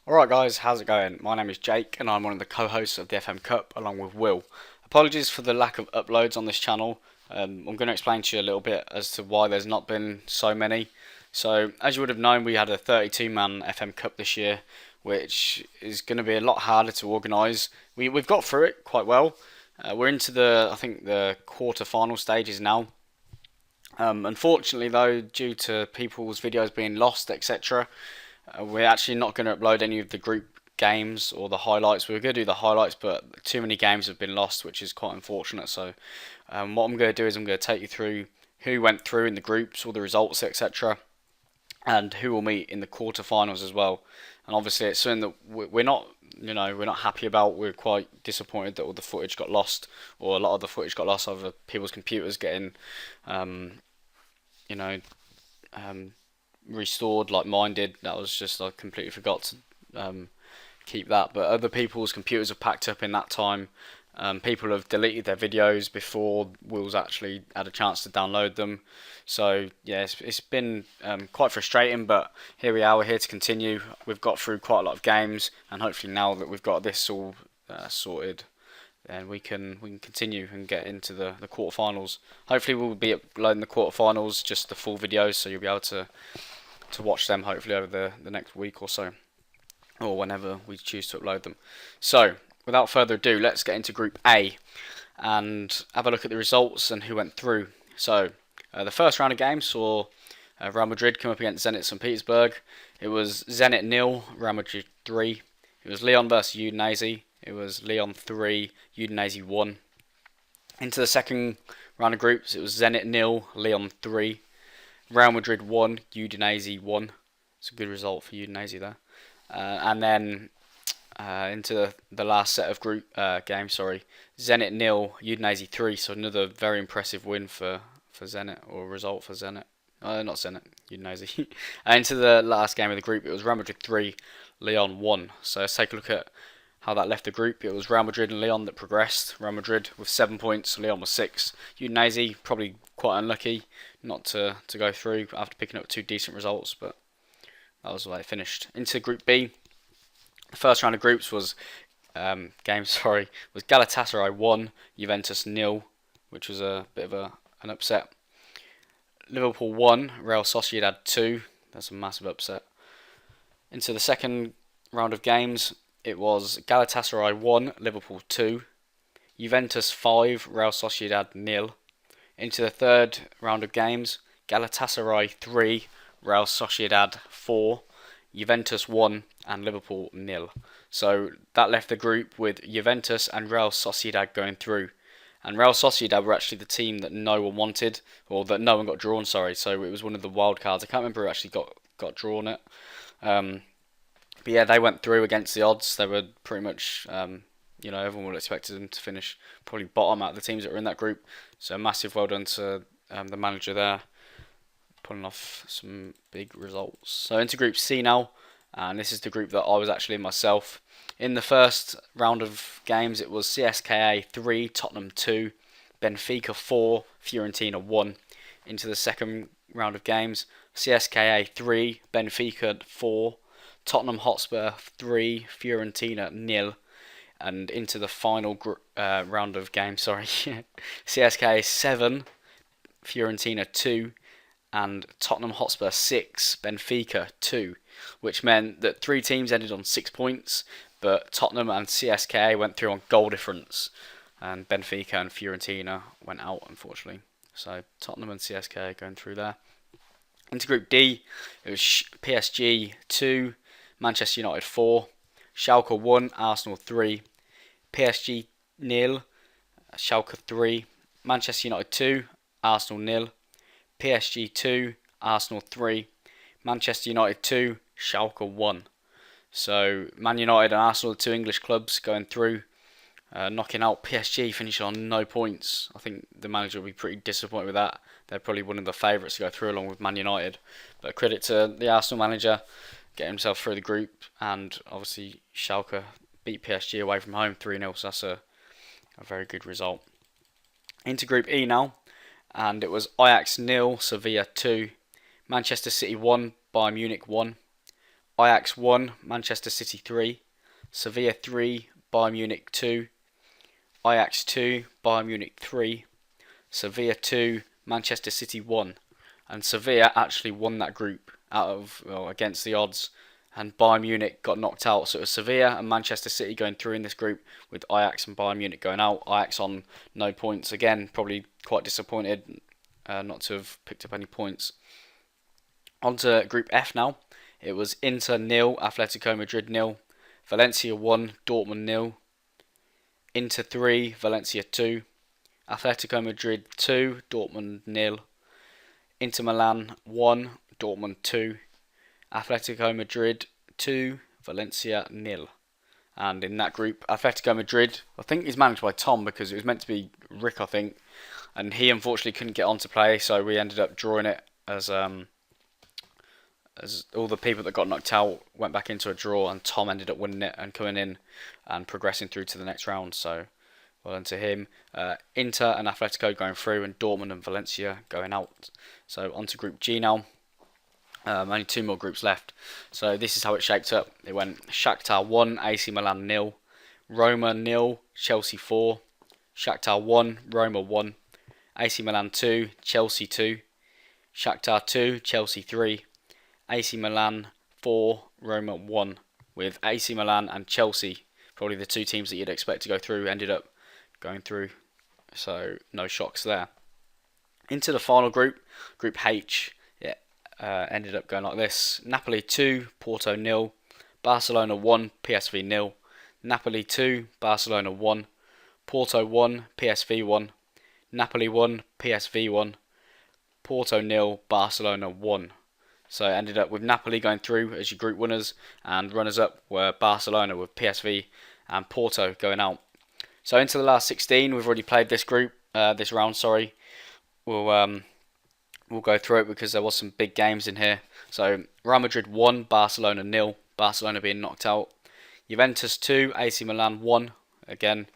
Alright guys, how's it going? My name is Jake and I'm one of the co-hosts of the FM Cup along with Will. Apologies for the lack of uploads on this channel. I'm going to explain to you a little bit as to why there's not been so many. So as you would have known, we had a 32-man FM Cup this year, which is going to be a lot harder to organise. We've got through it quite well. We're into I think the quarter-final stages now. Unfortunately though, due to people's videos being lost, etc., we're actually not going to upload any of the group games or the highlights. We were going to do the highlights, but too many games have been lost, which is quite unfortunate. So what I'm going to do is I'm going to take you through who went through in the groups, all the results, etc., and who will meet in the quarterfinals as well. And obviously, it's something that we're not, we're not happy about. We're quite disappointed that all the footage got lost, or a lot of the footage got lost over people's computers getting, um, you know, um, restored like mine did. That was just, I completely forgot to keep that. But other people's computers have packed up in that time. People have deleted their videos before Will's actually had a chance to download them. So yeah, it's been quite frustrating, but here we are. We're here to continue. We've got through quite a lot of games, and hopefully now that we've got this all sorted, then we can continue and get into the quarterfinals. Hopefully we'll be uploading the quarterfinals, just the full videos, so you'll be able to watch them hopefully over the next week or so, or whenever we choose to upload them. So without further ado, let's get into Group A and have a look at the results and who went through. So the first round of games saw Real Madrid come up against Zenit St. Petersburg. It was Zenit 0, Real Madrid 3. It was Lyon versus Udinese. It was Lyon 3, Udinese 1. Into the second round of groups, it was Zenit 0, Lyon 3. Real Madrid 1, Udinese 1. It's a good result for Udinese there. And then into the last set of group games, Zenit 0, Udinese 3. So another very impressive win for Zenit, or result for Zenit. Not Zenit, Udinese. Into the last game of the group, it was Real Madrid 3, Lyon 1. So let's take a look at how that left the group. It was Real Madrid and Lyon that progressed. Real Madrid with 7 points, Lyon with 6. Udinese probably quite unlucky not to go through after picking up two decent results, but that was the way it finished. Into Group B, the first round of groups was was Galatasaray 1, Juventus 0, which was a bit of an upset. Liverpool 1, Real Sociedad 2. That's a massive upset. Into the second round of games, it was Galatasaray 1, Liverpool 2, Juventus 5, Real Sociedad 0. Into the third round of games, Galatasaray 3, Real Sociedad 4, Juventus 1, and Liverpool 0. So that left the group with Juventus and Real Sociedad going through. And Real Sociedad were actually the team that no one wanted, or that no one got drawn, So it was one of the wild cards. I can't remember who actually got drawn it. But yeah, they went through against the odds. They were pretty much, everyone would have expected them to finish probably bottom out of the teams that were in that group. So massive well done to the manager there, pulling off some big results. So into Group C now, and this is the group that I was actually in myself. In the first round of games, it was CSKA 3, Tottenham 2, Benfica 4, Fiorentina 1. Into the second round of games, CSKA 3, Benfica 4, Tottenham Hotspur 3, Fiorentina 0. And into the final round of games, CSKA 7, Fiorentina 2, and Tottenham Hotspur 6, Benfica 2, which meant that three teams ended on 6 points, but Tottenham and CSKA went through on goal difference, and Benfica and Fiorentina went out, unfortunately. So Tottenham and CSKA going through there. Into Group D, it was PSG 2, Manchester United 4, Schalke 1, Arsenal 3, PSG 0, Schalke 3, Manchester United 2, Arsenal 0, PSG 2, Arsenal 3, Manchester United 2, Schalke 1. So Man United and Arsenal, two English clubs going through, knocking out PSG, finishing on no points. I think the manager will be pretty disappointed with that. They're probably one of the favourites to go through along with Man United. But credit to the Arsenal manager, getting himself through the group, and obviously Schalke beat PSG away from home 3-0, so that's a very good result. Into Group E now, and it was Ajax 0, Sevilla 2, Manchester City 1, Bayern Munich 1, Ajax 1, Manchester City 3, Sevilla 3, Bayern Munich 2, Ajax 2, Bayern Munich 3, Sevilla 2, Manchester City 1. And Sevilla actually won that group against the odds, and Bayern Munich got knocked out. So it was Sevilla and Manchester City going through in this group, with Ajax and Bayern Munich going out. Ajax on no points again, probably quite disappointed not to have picked up any points. On to Group F now. It was Inter 0, Atletico Madrid 0, Valencia 1, Dortmund 0, Inter 3, Valencia 2, Atletico Madrid 2, Dortmund 0, Inter Milan 1, Dortmund 2, Atletico Madrid 2, Valencia 0. And in that group, Atletico Madrid, I think is managed by Tom, because it was meant to be Rick, I think, and he unfortunately couldn't get on to play, so we ended up drawing it as all the people that got knocked out went back into a draw, and Tom ended up winning it and coming in and progressing through to the next round. So well done to him. Inter and Atletico going through, and Dortmund and Valencia going out. So on to Group G now. Only 2 more groups left. So this is how it shaped up. It went Shakhtar 1, AC Milan 0, Roma 0, Chelsea 4, Shakhtar 1, Roma 1, AC Milan 2, Chelsea 2, Shakhtar 2, Chelsea 3, AC Milan 4, Roma 1, with AC Milan and Chelsea, probably the 2 teams that you'd expect to go through, ended up going through, so no shocks there. Into the final group, Group H, ended up going like this: Napoli 2, Porto 0, Barcelona 1, PSV 0, Napoli 2, Barcelona 1, Porto 1, PSV 1, Napoli 1, PSV 1, Porto 0, Barcelona 1. So it ended up with Napoli going through as your group winners, and runners-up were Barcelona with PSV and Porto going out. So into the last 16, we've already played this group, this round. Sorry, we'll go through it because there was some big games in here. So Real Madrid 1, Barcelona 0, Barcelona being knocked out. Juventus 2, AC Milan 1. Again,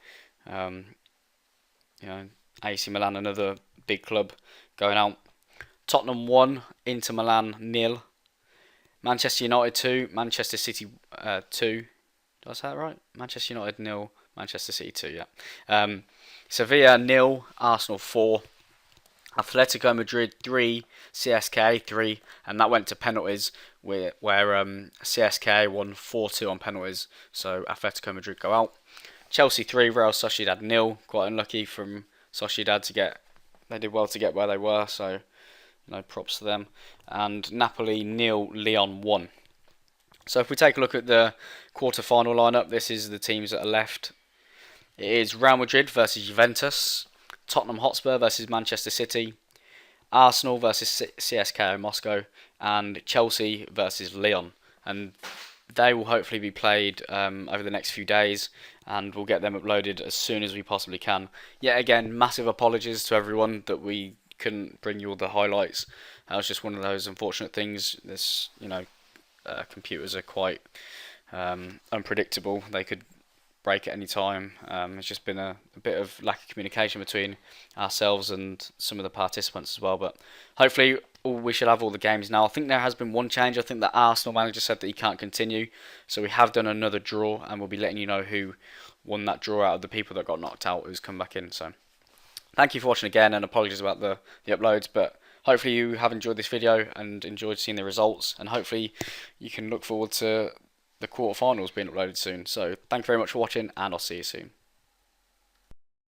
AC Milan, another big club, going out. Tottenham 1, Inter Milan 0, Manchester United 2, Manchester City 2. Did I say that right? Manchester United 0, Manchester City 2, yeah. Sevilla 0, Arsenal 4, Atletico Madrid 3, CSK 3, and that went to penalties, where CSK won 4-2 on penalties, so Atletico Madrid go out. Chelsea 3, Real Sociedad 0, quite unlucky from Sociedad to get, they did well to get where they were, so no props to them. And Napoli 0, Lyon 1. So if we take a look at the quarter-final lineup, this is the teams that are left. It is Real Madrid versus Juventus, Tottenham Hotspur versus Manchester City, Arsenal versus CSKA Moscow, and Chelsea versus Lyon. And they will hopefully be played over the next few days, and we'll get them uploaded as soon as we possibly can. Yet again, massive apologies to everyone that we couldn't bring you all the highlights. That was just one of those unfortunate things. This, computers are quite unpredictable. They could break at any time. It's just been a bit of lack of communication between ourselves and some of the participants as well. But hopefully we should have all the games now. I think there has been one change. I think the Arsenal manager said that he can't continue. So we have done another draw, and we'll be letting you know who won that draw out of the people that got knocked out, who's come back in. So thank you for watching again, and apologies about the uploads, but hopefully you have enjoyed this video and enjoyed seeing the results, and hopefully you can look forward to the quarterfinals being uploaded soon. So thank you very much for watching, and I'll see you soon.